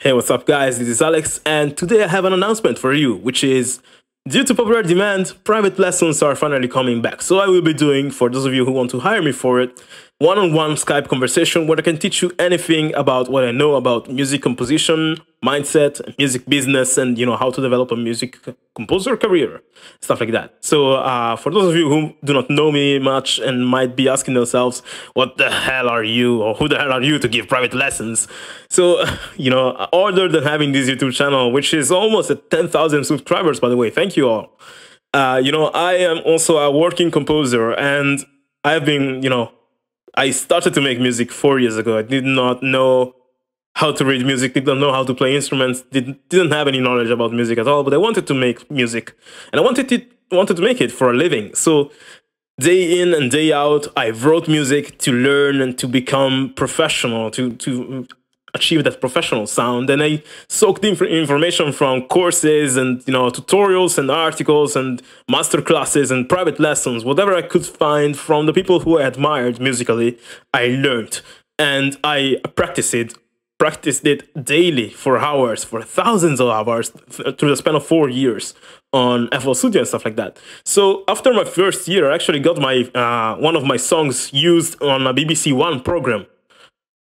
Hey, what's up, guys? This is Alex, and today I have an announcement for you, which is due to popular demand, private lessons are finally coming back. So I will be doing, for those of you who want to hire me for it, one-on-one Skype conversation where I can teach you anything about what I know about music composition, mindset, music business, and how to develop a music composer career, stuff like that. So for those of you who do not know me much and might be asking themselves, what the hell are you, or who the hell are you to give private lessons? So, other than having this YouTube channel, which is almost at 10,000 subscribers, by the way, thank you all. I am also a working composer, and I've been, I started to make music 4 years ago. I did not know how to read music, didn't know how to play instruments, didn't have any knowledge about music at all, but I wanted to make music, and I wanted to make it for a living. So day in and day out, I wrote music to learn and to become professional, to achieve that professional sound. And I soaked information from courses and tutorials and articles and master classes and private lessons, whatever I could find from the people who I admired musically. I learned and I practiced it daily for hours, for thousands of hours through the span of 4 years on FL Studio and stuff like that. So after my first year, I actually got my one of my songs used on a BBC One program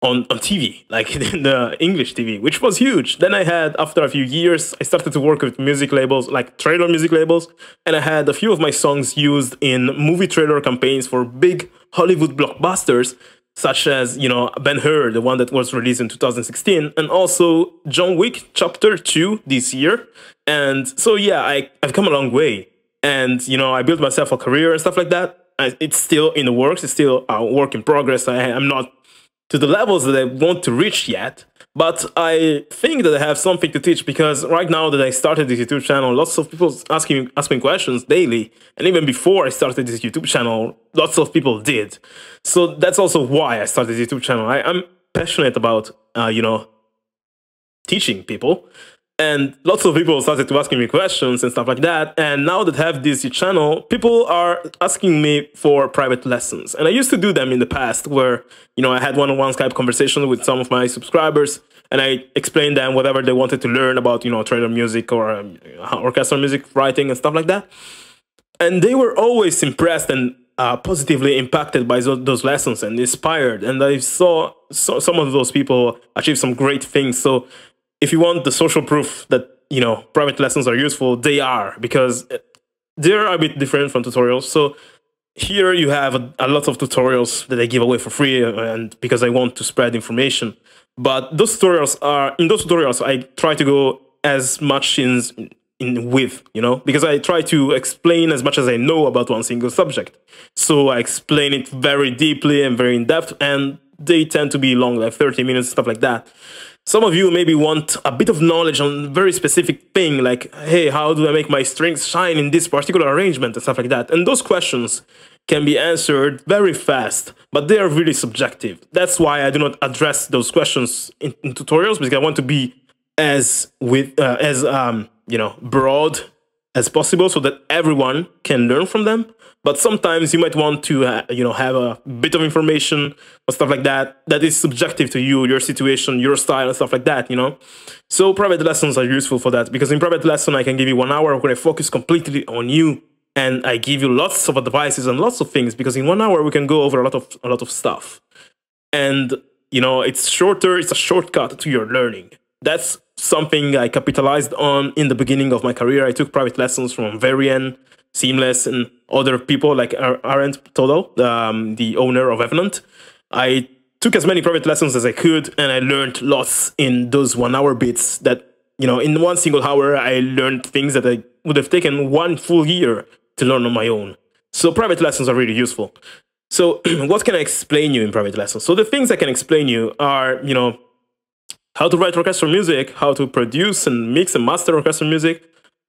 on TV, like in the English TV, which was huge. Then I had, after a few years, I started to work with music labels, like trailer music labels, and I had a few of my songs used in movie trailer campaigns for big Hollywood blockbusters, such as, Ben-Hur, the one that was released in 2016, and also John Wick Chapter 2 this year. And so, yeah, I've come a long way. And, I built myself a career and stuff like that. It's still in the works. It's still a work in progress. I'm not to the levels that I want to reach yet, but I think that I have something to teach, because right now that I started this YouTube channel, lots of people ask me questions daily, and even before I started this YouTube channel, lots of people did. So that's also why I started this YouTube channel. I'm passionate about, teaching people. And lots of people started to asking me questions and stuff like that. And now that I have this channel, people are asking me for private lessons. And I used to do them in the past where, I had one-on-one Skype conversations with some of my subscribers, and I explained them whatever they wanted to learn about, trailer music or orchestral music writing and stuff like that. And they were always impressed and positively impacted by those lessons and inspired. And I saw some of those people achieve some great things. So if you want the social proof that, private lessons are useful, they are, because they're a bit different from tutorials. So here you have a lot of tutorials that I give away for free, and because I want to spread information. But in those tutorials, I try to go as much in width, because I try to explain as much as I know about one single subject. So I explain it very deeply and very in depth, and they tend to be long, like 30 minutes, stuff like that. Some of you maybe want a bit of knowledge on a very specific thing, like, hey, how do I make my strings shine in this particular arrangement and stuff like that? And those questions can be answered very fast, but they are really subjective. That's why I do not address those questions in tutorials, because I want to be as broad as possible so that everyone can learn from them. But sometimes you might want to, have a bit of information or stuff like that that is subjective to you, your situation, your style, and stuff like that, So private lessons are useful for that, because in private lesson, I can give you 1 hour where I focus completely on you, and I give you lots of advices and lots of things, because in 1 hour, we can go over a lot of stuff. And, it's shorter, it's a shortcut to your learning. That's something I capitalized on in the beginning of my career. I took private lessons from Varian, Seamless, and other people like Arendt Total, the owner of Evenant. I took as many private lessons as I could, and I learned lots in those 1 hour bits that, in one single hour, I learned things that I would have taken 1 full year to learn on my own. So private lessons are really useful. So what can I explain you in private lessons? So the things I can explain you are, how to write orchestral music, how to produce and mix and master orchestral music,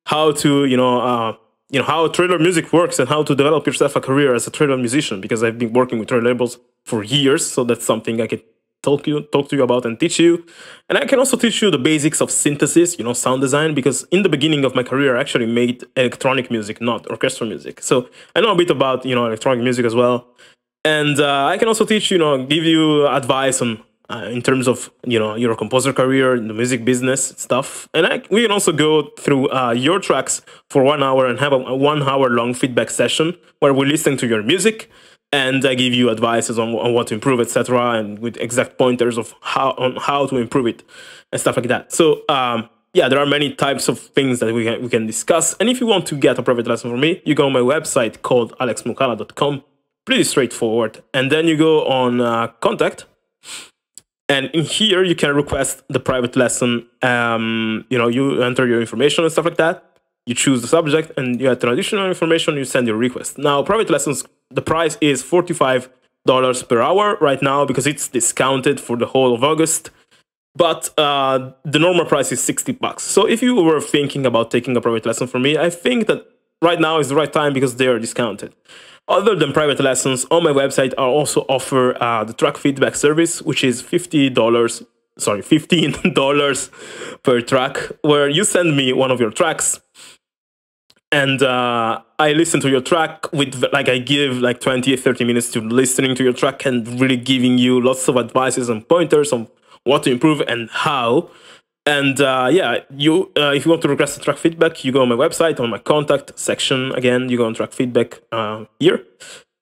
how to, how trailer music works, and how to develop yourself a career as a trailer musician, because I've been working with trailer labels for years. So that's something I can talk to you about and teach you. And I can also teach you the basics of synthesis, sound design, because in the beginning of my career, I actually made electronic music, not orchestral music. So I know a bit about, electronic music as well. And I can also teach, give you advice on in terms of your composer career, the music business stuff. And we can also go through your tracks for 1 hour and have a 1 hour long feedback session where we listen to your music and I give you advices on what to improve, etc., and with exact pointers of how to improve it and stuff like that. So yeah, there are many types of things that we can discuss. And if you want to get a private lesson from me, you go on my website called alexmoukala.com. Pretty straightforward. And then you go on contact. And in here, you can request the private lesson. You enter your information and stuff like that. You choose the subject and you add additional information. You send your request. Now, private lessons, the price is $45 per hour right now because it's discounted for the whole of August. But the normal price is $60. So if you were thinking about taking a private lesson from me, I think that right now is the right time because they are discounted. Other than private lessons, on my website, I also offer the track feedback service, which is $15 per track, where you send me one of your tracks, and I listen to your track with, I give 20 or 30 minutes to listening to your track and really giving you lots of advices and pointers on what to improve and how. And yeah, if you want to request a track feedback, you go on my website, on my contact section. Again, you go on track feedback here.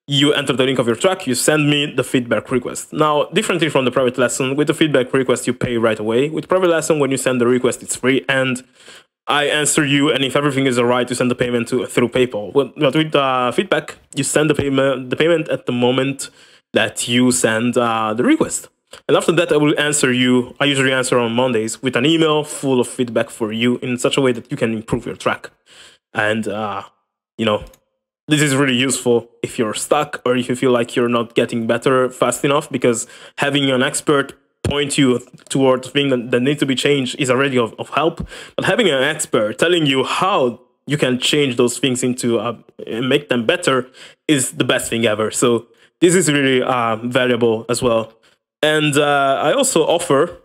You enter the link of your track, you send me the feedback request. Now, differently from the private lesson, with the feedback request, you pay right away. With private lesson, when you send the request, it's free, and I answer you, and if everything is all right, you send the payment through PayPal. But with feedback, you send the payment at the moment that you send the request. And after that, I will answer you. I usually answer on Mondays with an email full of feedback for you in such a way that you can improve your track. And, this is really useful if you're stuck or if you feel like you're not getting better fast enough, because having an expert point you towards things that need to be changed is already of help. But having an expert telling you how you can change those things into and make them better is the best thing ever. So this is really valuable as well. And I also offer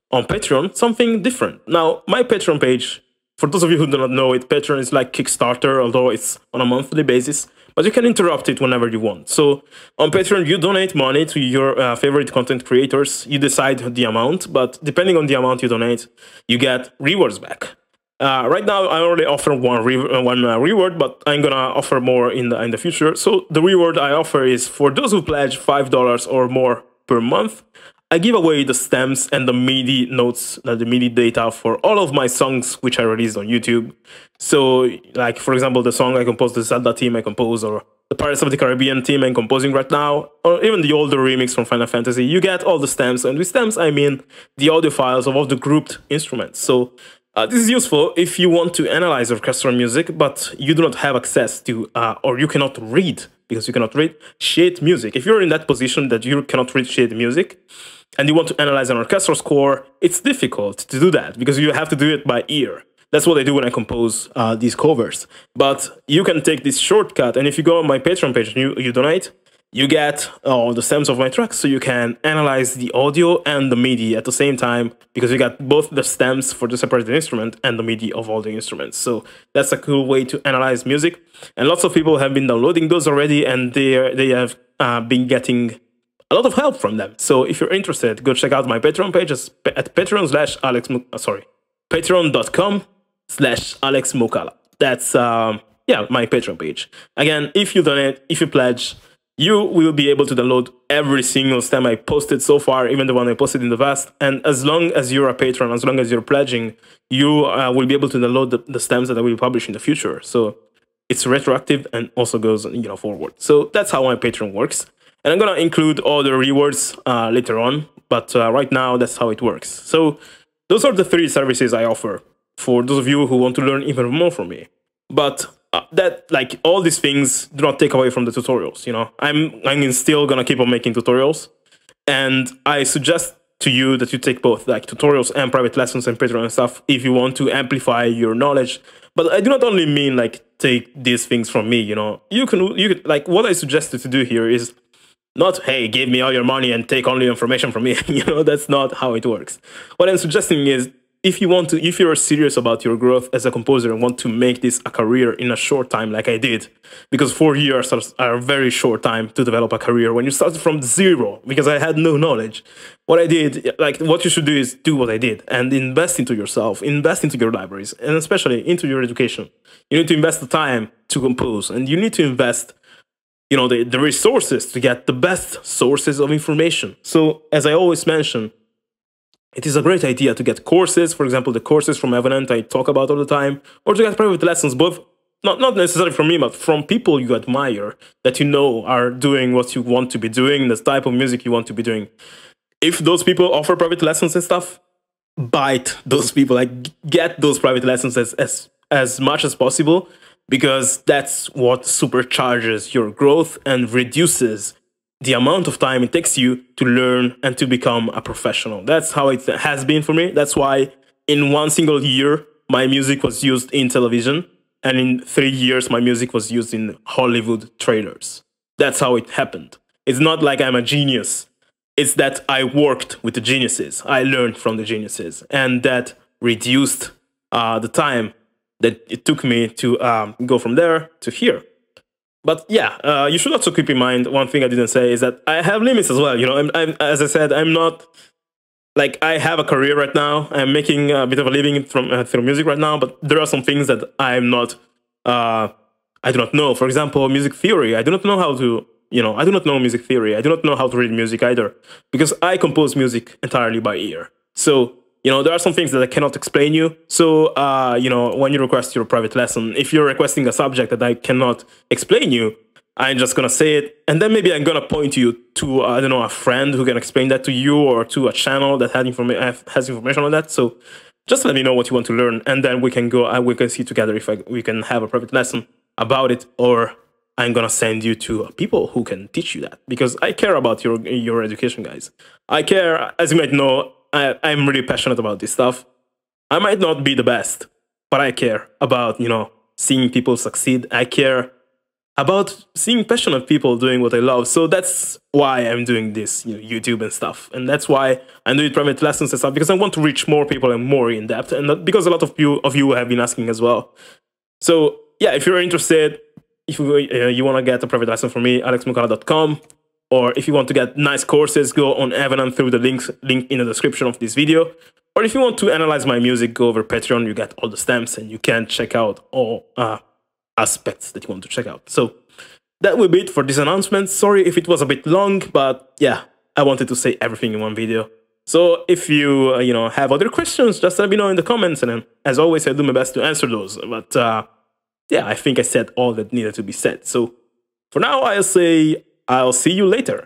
on Patreon something different. Now, my Patreon page, for those of you who do not know it, Patreon is like Kickstarter, although it's on a monthly basis, but you can interrupt it whenever you want. So on Patreon, you donate money to your favorite content creators. You decide the amount, but depending on the amount you donate, you get rewards back. Right now, I only offer one reward, but I'm gonna offer more in the future. So the reward I offer is for those who pledge $5 or more per month. I give away the stems and the MIDI notes, the MIDI data for all of my songs which I released on YouTube. So, like, for example, the song I composed, the Zelda theme I composed, or the Pirates of the Caribbean theme I'm composing right now, or even the older remix from Final Fantasy, you get all the stems. And with stems, I mean the audio files of all the grouped instruments. So this is useful if you want to analyze orchestral music, but you do not have access to, or you cannot read, because you cannot read sheet music. If you're in that position that you cannot read sheet music, and you want to analyze an orchestral score, it's difficult to do that, because you have to do it by ear. That's what I do when I compose these covers. But you can take this shortcut, and if you go on my Patreon page and you donate, you get all the stems of my tracks, so you can analyze the audio and the MIDI at the same time, because you got both the stems for the separated instrument and the MIDI of all the instruments. So that's a cool way to analyze music. And lots of people have been downloading those already, and they have been getting a lot of help from them. So if you're interested, go check out my Patreon page at patreon.com/alexmoukala. That's my Patreon page. Again, if you donate, if you pledge, you will be able to download every single stem I posted so far, even the one I posted in the past. And as long as you're a patron, as long as you're pledging, you will be able to download the stems that I will publish in the future. So it's retroactive and also goes forward. So that's how my Patreon works. And I'm gonna include all the rewards later on, but right now that's how it works. So those are the 3 services I offer for those of you who want to learn even more from me. But all these things do not take away from the tutorials. I'm still gonna keep on making tutorials, and I suggest to you that you take both, like tutorials and private lessons and Patreon and stuff, if you want to amplify your knowledge. But I do not only mean take these things from me. You can what I suggest you to do here is not, hey, give me all your money and take only information from me. That's not how it works. What I'm suggesting is if you're serious about your growth as a composer and want to make this a career in a short time, like I did, because 4 years are a very short time to develop a career when you start from zero. Because I had no knowledge. What I did, like what you should do, is do what I did and invest into yourself, invest into your libraries, and especially into your education. You need to invest the time to compose, and you need to invest, you know, the resources to get the best sources of information. So as I always mention, it is a great idea to get courses, for example, the courses from Evident I talk about all the time, or to get private lessons, both not necessarily from me, but from people you admire, that you know are doing what you want to be doing, the type of music you want to be doing. If those people offer private lessons and stuff, bite those people, like get those private lessons as much as possible, because that's what supercharges your growth and reduces the amount of time it takes you to learn and to become a professional. That's how it has been for me. That's why in one single year, my music was used in television, and in 3 years, my music was used in Hollywood trailers. That's how it happened. It's not like I'm a genius. It's that I worked with the geniuses. I learned from the geniuses, and that reduced the time that it took me to go from there to here. But yeah, you should also keep in mind, one thing I didn't say is that I have limits as well. You know, as I said, I'm not, like, I have a career right now. I'm making a bit of a living from through music right now, but there are some things that I'm not, I do not know. For example, music theory. I do not know how to, you know, I do not know music theory. I do not know how to read music either, because I compose music entirely by ear. So, you know, there are some things that I cannot explain you. So, you know, when you request your private lesson, if you're requesting a subject that I cannot explain you, I'm just going to say it. And then maybe I'm going to point you to, I don't know, a friend who can explain that to you, or to a channel that has information on that. So just let me know what you want to learn. And then we can go, we can see together if we can have a private lesson about it, or I'm going to send you to people who can teach you that. Because I care about your education, guys. I care, as you might know, I'm really passionate about this stuff. I might not be the best, but I care about, you know, seeing people succeed. I care about seeing passionate people doing what I love. So that's why I'm doing this, you know, YouTube and stuff. And that's why I'm doing private lessons and stuff, because I want to reach more people and more in depth. And because a lot of you have been asking as well. So yeah, if you're interested, if you want to get a private lesson from me, alexmoukala.com. Or if you want to get nice courses, go on Evident through the link in the description of this video. Or if you want to analyze my music, go over Patreon. You get all the stamps, and you can check out all aspects that you want to check out. So that will be it for this announcement. Sorry if it was a bit long, but yeah, I wanted to say everything in one video. So if you you know, have other questions, just let me know in the comments, and then, as always, I'll do my best to answer those. But yeah, I think I said all that needed to be said. So for now, I'll say I'll see you later.